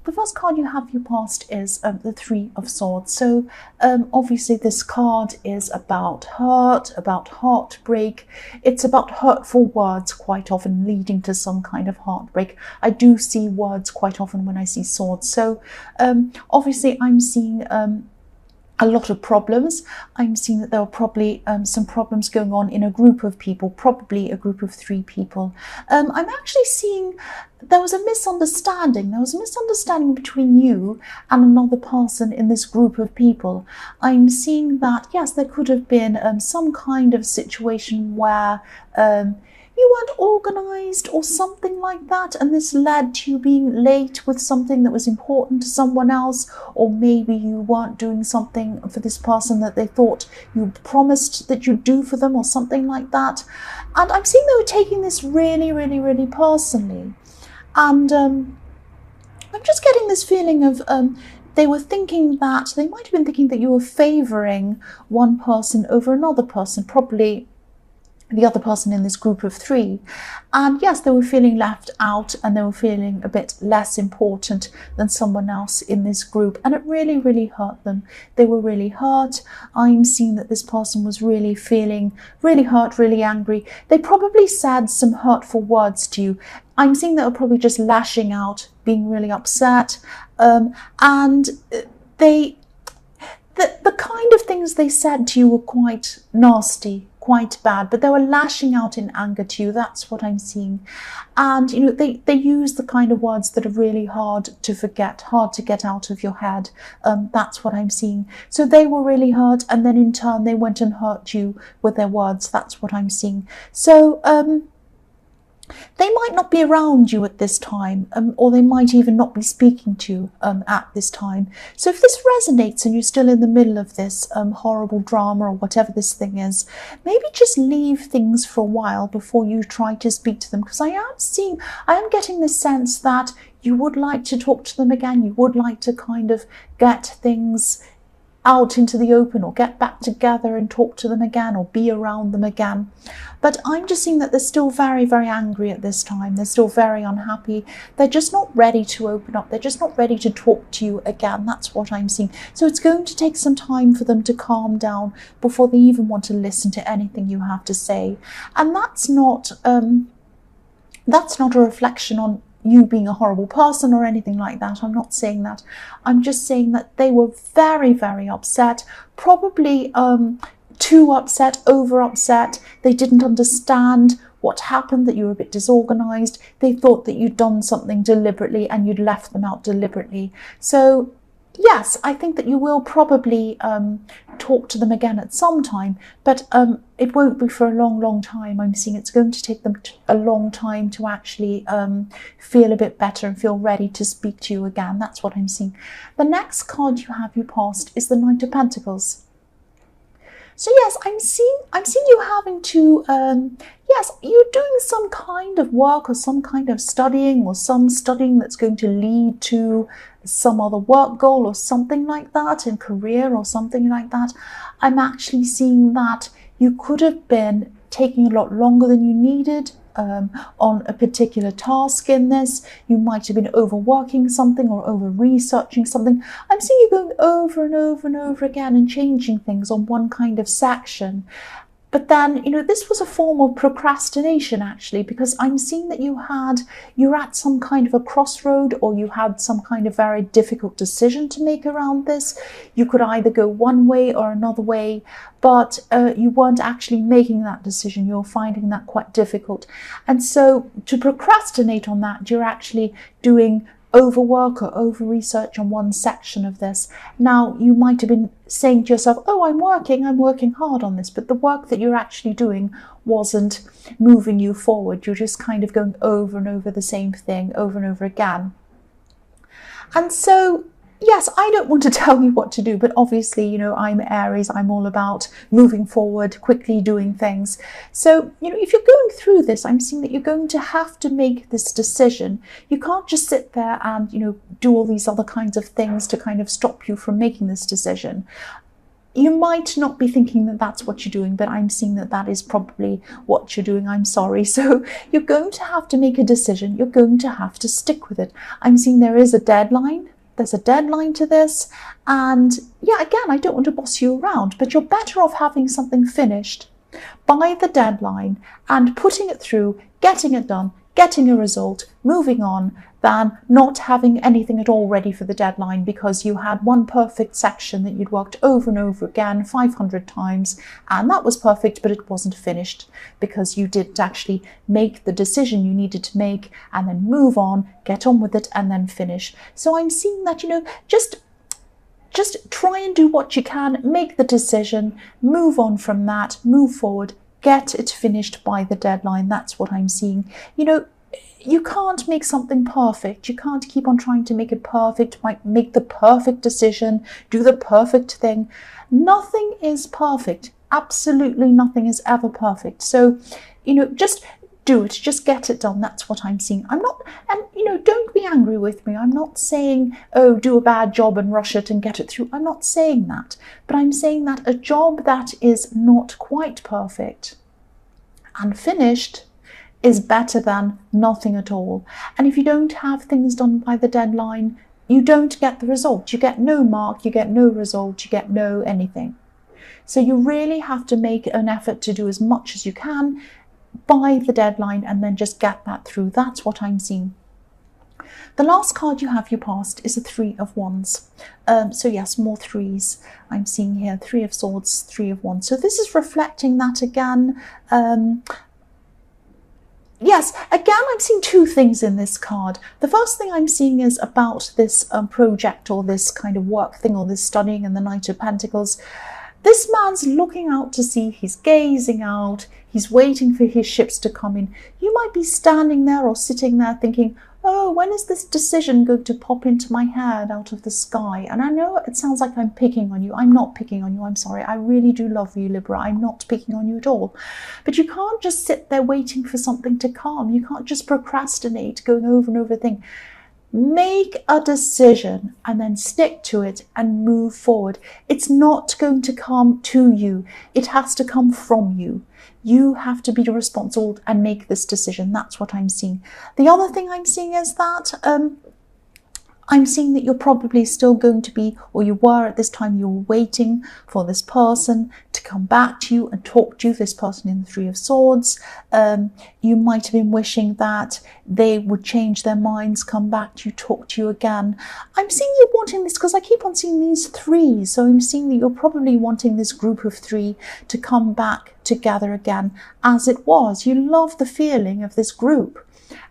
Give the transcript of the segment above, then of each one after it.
the first card you have you past is the Three of Swords. So obviously this card is about hurt, about heartbreak. It's about hurtful words quite often leading to some kind of heartbreak. I do see words quite often when I see swords. So obviously I'm seeing a lot of problems. I'm seeing that there are probably some problems going on in a group of people, probably a group of 3 people. I'm actually seeing there was a misunderstanding. There was a misunderstanding between you and another person in this group of people. I'm seeing that, yes, there could have been some kind of situation where you weren't organised or something like that, and this led to you being late with something that was important to someone else, or maybe you weren't doing something for this person that they thought you promised that you'd do for them or something like that. And I'm seeing they were taking this really, really, really personally. And I'm just getting this feeling of they were thinking that, they might have been thinking that you were favouring one person over another person, probably the other person in this group of 3. And yes, they were feeling left out and they were feeling a bit less important than someone else in this group. And it really, really hurt them. They were really hurt. I'm seeing that this person was really feeling really hurt, really angry. They probably said some hurtful words to you. I'm seeing they were probably just lashing out, being really upset. And the kind of things they said to you were quite nasty, quite bad, but they were lashing out in anger to you. That's what I'm seeing. And you know, they use the kind of words that are really hard to forget, hard to get out of your head. That's what I'm seeing. So they were really hurt, and then in turn they went and hurt you with their words. That's what I'm seeing. So they might not be around you at this time, or they might even not be speaking to you at this time. So if this resonates and you're still in the middle of this horrible drama or whatever this thing is, maybe just leave things for a while before you try to speak to them, because I am getting this sense that you would like to talk to them again. You would like to kind of get things out into the open, or get back together and talk to them again, or be around them again. But I'm just seeing that they're still very, very angry at this time. They're still very unhappy. They're just not ready to open up. They're just not ready to talk to you again. That's what I'm seeing. So it's going to take some time for them to calm down before they even want to listen to anything you have to say. And that's not a reflection on you being a horrible person or anything like that. I'm not saying that. I'm just saying that they were very, very upset, probably too upset, over upset. They didn't understand what happened, that you were a bit disorganized. They thought that you'd done something deliberately and you'd left them out deliberately. So yes, I think that you will probably talk to them again at some time, but it won't be for a long, long time. I'm seeing it's going to take them a long time to actually feel a bit better and feel ready to speak to you again. That's what I'm seeing. The next card you have you past is the Knight of Pentacles. So yes, I'm seeing you having to, yes, you're doing some kind of work or some kind of studying, or some studying that's going to lead to some other work goal or something like that, in career or something like that. I'm actually seeing that you could have been taking a lot longer than you needed on a particular task in this. You might have been overworking something or over researching something. I'm seeing you going over and over and over again and changing things on one kind of section. But then, you know, this was a form of procrastination actually, because I'm seeing that you're at some kind of a crossroad, or you had some kind of very difficult decision to make around this. You could either go one way or another way, but you weren't actually making that decision. You're finding that quite difficult. And so to procrastinate on that, you're actually doing overwork or over research on one section of this. Now, you might have been saying to yourself, oh, I'm working hard on this, but the work that you're actually doing wasn't moving you forward. You're just kind of going over and over the same thing over and over again. And so, yes, I don't want to tell you what to do, but obviously, you know, I'm Aries. I'm all about moving forward, quickly doing things. So, you know, if you're going through this, I'm seeing that you're going to have to make this decision. You can't just sit there and, you know, do all these other kinds of things to kind of stop you from making this decision. You might not be thinking that that's what you're doing, but I'm seeing that that is probably what you're doing. I'm sorry. So you're going to have to make a decision. You're going to have to stick with it. I'm seeing there is a deadline. There's a deadline to this. And yeah, again, I don't want to boss you around, but you're better off having something finished by the deadline and putting it through, getting it done, getting a result, moving on, than not having anything at all ready for the deadline because you had one perfect section that you'd worked over and over again 500 times, and that was perfect, but it wasn't finished because you didn't actually make the decision you needed to make and then move on, get on with it, and then finish. So I'm seeing that, just try and do what you can, make the decision, move on from that, move forward, get it finished by the deadline. That's what I'm seeing. You can't make something perfect. You can't keep on trying to make it perfect, make the perfect decision, do the perfect thing. Nothing is perfect. Absolutely nothing is ever perfect. So, just do it. Just get it done. That's what I'm seeing. I'm not, and don't be angry with me. I'm not saying, oh, do a bad job and rush it and get it through. I'm not saying that. But I'm saying that a job that is not quite perfect and finished is better than nothing at all. And if you don't have things done by the deadline, you don't get the result. You get no mark, you get no result, you get no anything. So you really have to make an effort to do as much as you can by the deadline and then just get that through. That's what I'm seeing. The last card you have, you passed, is a 3 of Wands. So yes, more threes. I'm seeing here 3 of Swords, 3 of Wands. So this is reflecting that again. Yes, again, I'm seeing 2 things in this card. The first thing I'm seeing is about this project or this kind of work thing or this studying and the Knight of Pentacles. This man's looking out to sea, he's gazing out, he's waiting for his ships to come in. You might be standing there or sitting there thinking, oh, when is this decision going to pop into my head out of the sky? And I know it sounds like I'm picking on you. I'm not picking on you. I'm sorry. I really do love you, Libra. I'm not picking on you at all. But you can't just sit there waiting for something to come. You can't just procrastinate, going over and over a thing. Make a decision and then stick to it and move forward. It's not going to come to you. It has to come from you. You have to be responsible and make this decision. That's what I'm seeing. The other thing I'm seeing is that I'm seeing that you're probably still going to be, or you were at this time, you were waiting for this person to come back to you and talk to you, this person in the 3 of Swords. You might have been wishing that they would change their minds, come back to you, talk to you again. I'm seeing you wanting this because I keep on seeing these 3s. So I'm seeing that you're probably wanting this group of 3 to come back together again as it was. You love the feeling of this group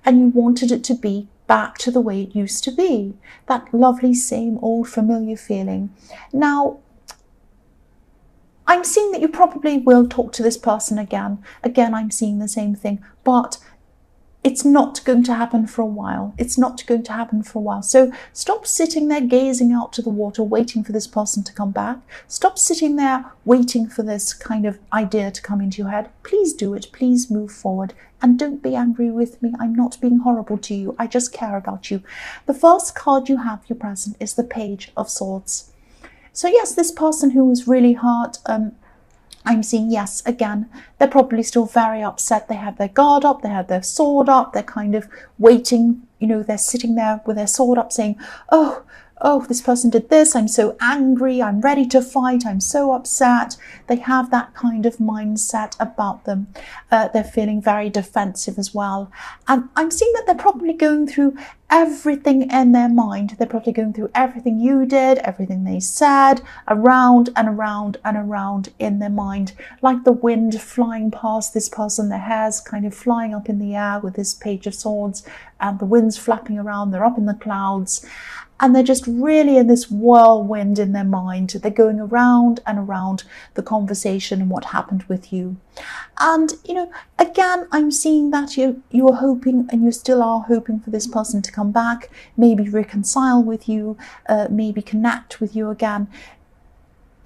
and you wanted it to be back to the way it used to be, that lovely same old familiar feeling. Now, I'm seeing that you probably will talk to this person again. Again, I'm seeing the same thing, but it's not going to happen for a while. It's not going to happen for a while. So stop sitting there gazing out to the water, waiting for this person to come back. Stop sitting there waiting for this kind of idea to come into your head. Please do it. Please move forward. And don't be angry with me. I'm not being horrible to you. I just care about you. The first card you have, your present, is the Page of Swords. So yes, this person who was really hurt, I'm seeing, yes, again, they're probably still very upset. They have their guard up, they have their sword up, they're kind of waiting, they're sitting there with their sword up saying, oh, this person did this, I'm so angry, I'm ready to fight, I'm so upset. They have that kind of mindset about them. They're feeling very defensive as well. And I'm seeing that they're probably going through everything in their mind. They're probably going through everything you did, everything they said, around and around and around in their mind, like the wind flying past this person, their hair's kind of flying up in the air with this Page of Swords, and the wind's flapping around, they're up in the clouds. And they're just really in this whirlwind in their mind. They're going around and around the conversation and what happened with you. And, again, I'm seeing that you are hoping, and you still are hoping, for this person to come back, maybe reconcile with you, maybe connect with you again.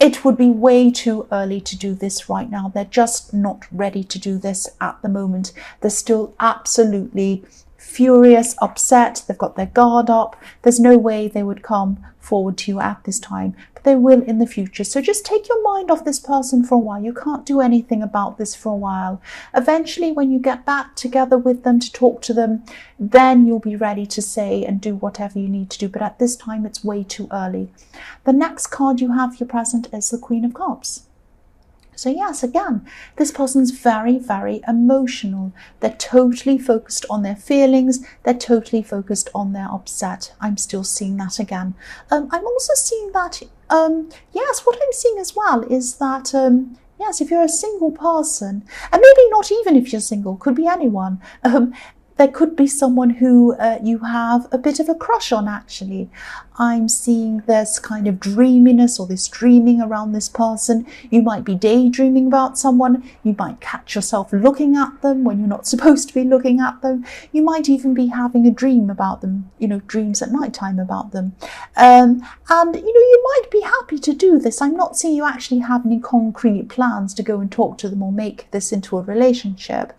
It would be way too early to do this right now. They're just not ready to do this at the moment. They're still absolutely furious, upset, they've got their guard up. There's no way they would come forward to you at this time, but they will in the future. So just take your mind off this person for a while. You can't do anything about this for a while. Eventually, when you get back together with them to talk to them, then you'll be ready to say and do whatever you need to do. But at this time, it's way too early. The next card you have for your present is the Queen of Cups. So yes, again, this person's very, very emotional. They're totally focused on their feelings. They're totally focused on their upset. I'm still seeing that again. I'm also seeing that, yes, what I'm seeing as well is that, yes, if you're a single person, and maybe not even if you're single, could be anyone, there could be someone who you have a bit of a crush on, actually. I'm seeing this kind of dreaminess or this dreaming around this person. You might be daydreaming about someone. You might catch yourself looking at them when you're not supposed to be looking at them. You might even be having a dream about them, you know, dreams at night time about them. And, you know, you might be happy to do this. I'm not saying you actually have any concrete plans to go and talk to them or make this into a relationship.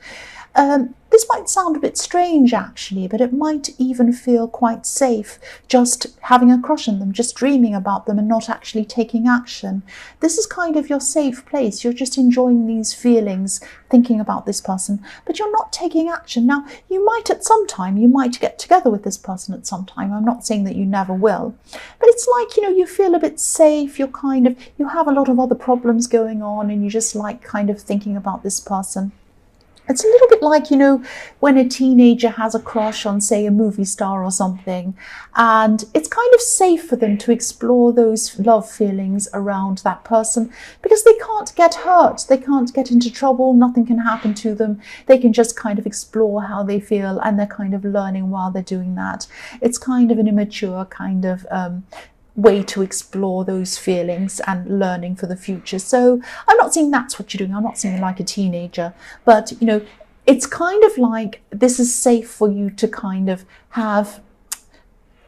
This might sound a bit strange, actually, but it might even feel quite safe just having a crush on them, just dreaming about them and not actually taking action. This is kind of your safe place. You're just enjoying these feelings, thinking about this person, but you're not taking action. Now, you might at some time, you might get together with this person at some time. I'm not saying that you never will, but it's like, you know, you feel a bit safe. You're kind of, you have a lot of other problems going on and you just like kind of thinking about this person. It's a little bit like, you know, when a teenager has a crush on, say, a movie star or something, and it's kind of safe for them to explore those love feelings around that person because they can't get hurt, they can't get into trouble, nothing can happen to them. They can just kind of explore how they feel and they're kind of learning while they're doing that. It's kind of an immature kind of way to explore those feelings and learning for the future. So I'm not saying that's what you're doing. I'm not saying like a teenager, but you know, it's kind of like this is safe for you to kind of have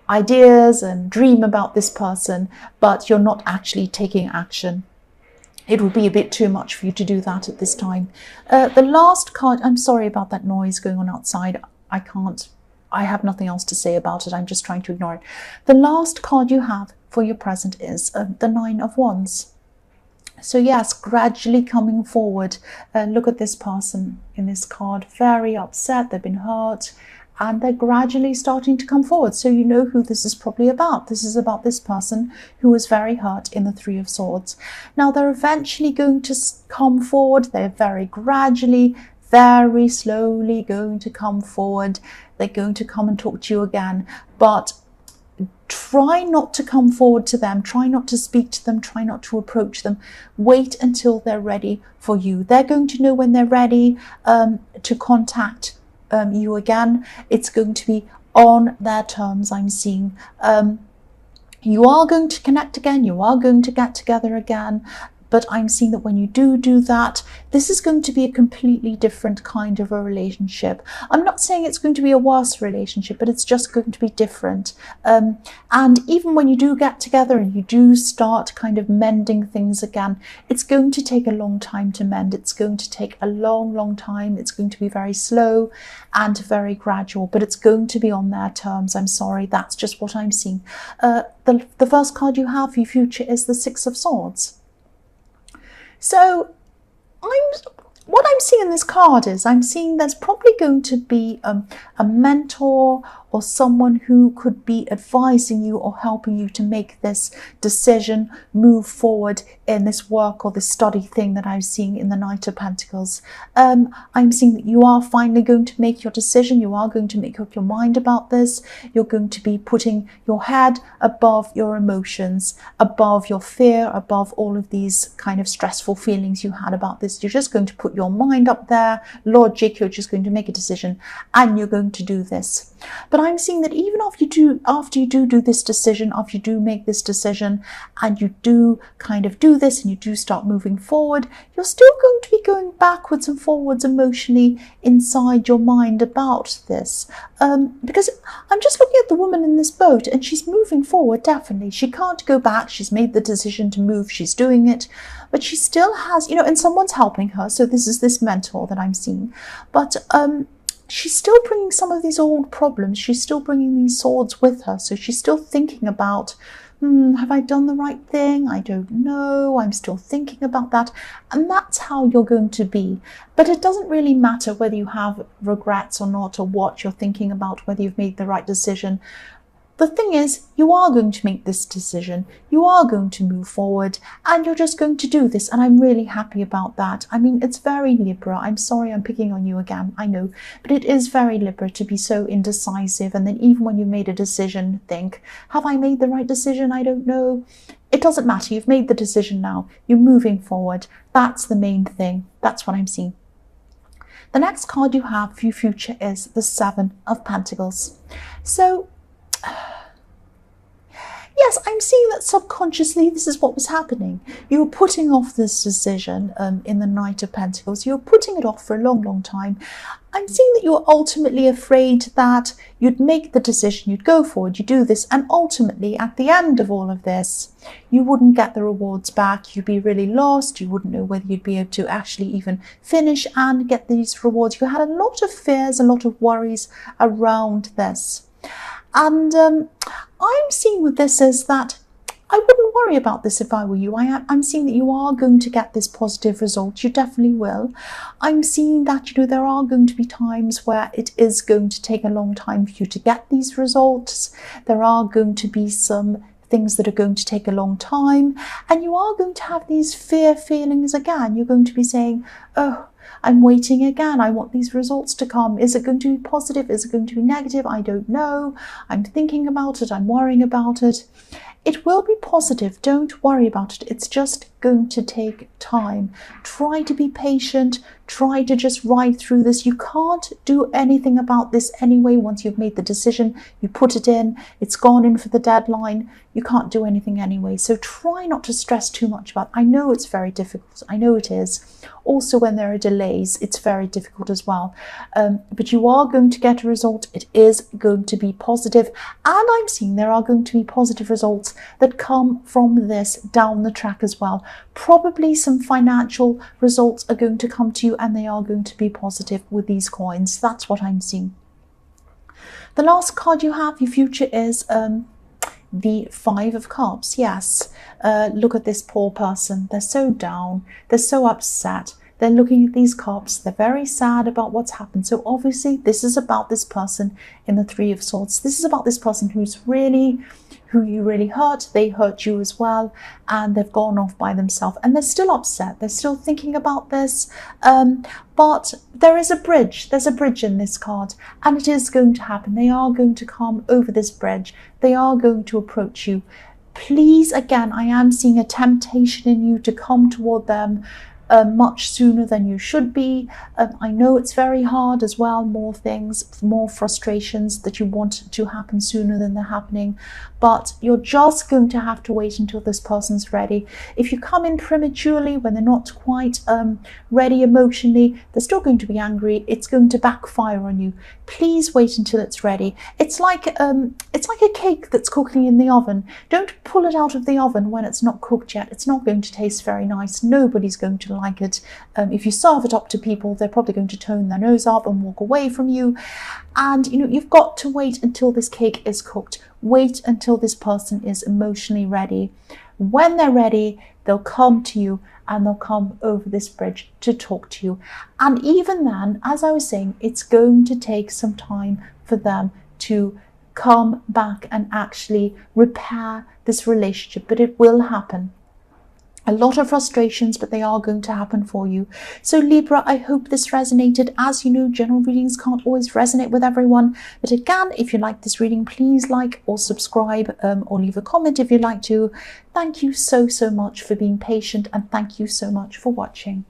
ideas and dream about this person, but you're not actually taking action. It would be a bit too much for you to do that at this time. The last card, I'm sorry about that noise going on outside. I have nothing else to say about it. I'm just trying to ignore it. The last card you have for your present is the Nine of Wands. So yes, gradually coming forward. Look at this person in this card, very upset. They've been hurt and they're gradually starting to come forward. So you know who this is probably about. This is about this person who was very hurt in the Three of Swords. Now they're eventually going to come forward. They're very gradually, very slowly going to come forward. They're going to come and talk to you again, but try not to come forward to them. Try not to speak to them. Try not to approach them. Wait until they're ready for you. They're going to know when they're ready to contact you again. It's going to be on their terms, I'm seeing. You are going to connect again. You are going to get together again. But I'm seeing that when you do that, this is going to be a completely different kind of a relationship. I'm not saying it's going to be a worse relationship, but it's just going to be different. And even when you do get together and you do start kind of mending things again, it's going to take a long time to mend. It's going to take a long, long time. It's going to be very slow and very gradual, but it's going to be on their terms. I'm sorry, that's just what I'm seeing. The first card you have for your future is the Six of Swords. So what I'm seeing in this card is I'm seeing there's probably going to be a mentor or someone who could be advising you or helping you to make this decision, move forward in this work or this study thing that I'm seeing in the Knight of Pentacles. I'm seeing that you are finally going to make your decision. You are going to make up your mind about this. You're going to be putting your head above your emotions, above your fear, above all of these kind of stressful feelings you had about this. You're just going to put your mind up there, logic, you're just going to make a decision and you're going to do this. But I'm seeing that even after you do this decision, after you do make this decision and you do kind of do this and you do start moving forward, you're still going to be going backwards and forwards emotionally inside your mind about this. Because I'm just looking at the woman in this boat and she's moving forward, definitely. She can't go back. She's made the decision to move. She's doing it. But she still has, you know, and someone's helping her. So this is this mentor that I'm seeing. But she's still bringing some of these old problems. She's still bringing these swords with her. So she's still thinking about, have I done the right thing? I don't know. I'm still thinking about that. And that's how you're going to be. But it doesn't really matter whether you have regrets or not, or what you're thinking about, whether you've made the right decision. The thing is, you are going to make this decision, you are going to move forward, and you're just going to do this, and I'm really happy about that. I mean, it's very Libra. I'm sorry I'm picking on you again, I know, but it is very Libra to be so indecisive, and then even when you made a decision, think, have I made the right decision? I don't know. It doesn't matter. You've made the decision now. You're moving forward. That's the main thing. That's what I'm seeing. The next card you have for your future is the Seven of Pentacles. So, yes, I'm seeing that subconsciously this is what was happening. You were putting off this decision in the Knight of Pentacles. You were putting it off for a long, long time. I'm seeing that you were ultimately afraid that you'd make the decision, you'd go forward, you do this, and ultimately at the end of all of this, you wouldn't get the rewards back. You'd be really lost. You wouldn't know whether you'd be able to actually even finish and get these rewards. You had a lot of fears, a lot of worries around this. And I'm seeing with this is that I wouldn't worry about this if I were you. I'm seeing that you are going to get this positive result. You definitely will. I'm seeing that, you know, there are going to be times where it is going to take a long time for you to get these results. There are going to be some things that are going to take a long time, and you are going to have these fear feelings again. You're going to be saying, oh, I'm waiting again. I want these results to come. Is it going to be positive? Is it going to be negative? I don't know. I'm thinking about it. I'm worrying about it. It will be positive. Don't worry about it. It's just going to take time. Try to be patient. Try to just ride through this. You can't do anything about this anyway. Once you've made the decision, you put it in, it's gone in for the deadline. You can't do anything anyway. So try not to stress too much about it. I know it's very difficult. I know it is. Also, when there are delays, it's very difficult as well. But you are going to get a result. It is going to be positive. And I'm seeing there are going to be positive results that come from this down the track as well. Probably some financial results are going to come to you, and they are going to be positive with these coins. That's what I'm seeing. The last card you have, your future, is the Five of Cups. Yes, look at this poor person. They're so down. They're so upset. They're looking at these cups. They're very sad about what's happened. So obviously this is about this person in the Three of Swords. This is about this person who you really hurt. They hurt you as well, and they've gone off by themselves, and they're still upset. They're still thinking about this, but there is a bridge. There's a bridge in this card, and it is going to happen. They are going to come over this bridge. They are going to approach you. Please, again, I am seeing a temptation in you to come toward them much sooner than you should be. I know it's very hard as well, more things, more frustrations that you want to happen sooner than they're happening, but you're just going to have to wait until this person's ready. If you come in prematurely when they're not quite ready emotionally, they're still going to be angry. It's going to backfire on you. Please wait until it's ready. It's like a cake that's cooking in the oven. Don't pull it out of the oven when it's not cooked yet. It's not going to taste very nice. Nobody's going to like it. If you serve it up to people, they're probably going to turn their nose up and walk away from you. And you know, you've got to wait until this cake is cooked. Wait until this person is emotionally ready. When they're ready, they'll come to you, and they'll come over this bridge to talk to you. And even then, as I was saying, it's going to take some time for them to come back and actually repair this relationship, but it will happen. A lot of frustrations, but they are going to happen for you. So Libra, I hope this resonated. As you know, general readings can't always resonate with everyone. But again, if you like this reading, please like or subscribe, or leave a comment if you'd like to. Thank you so much for being patient, and thank you so much for watching.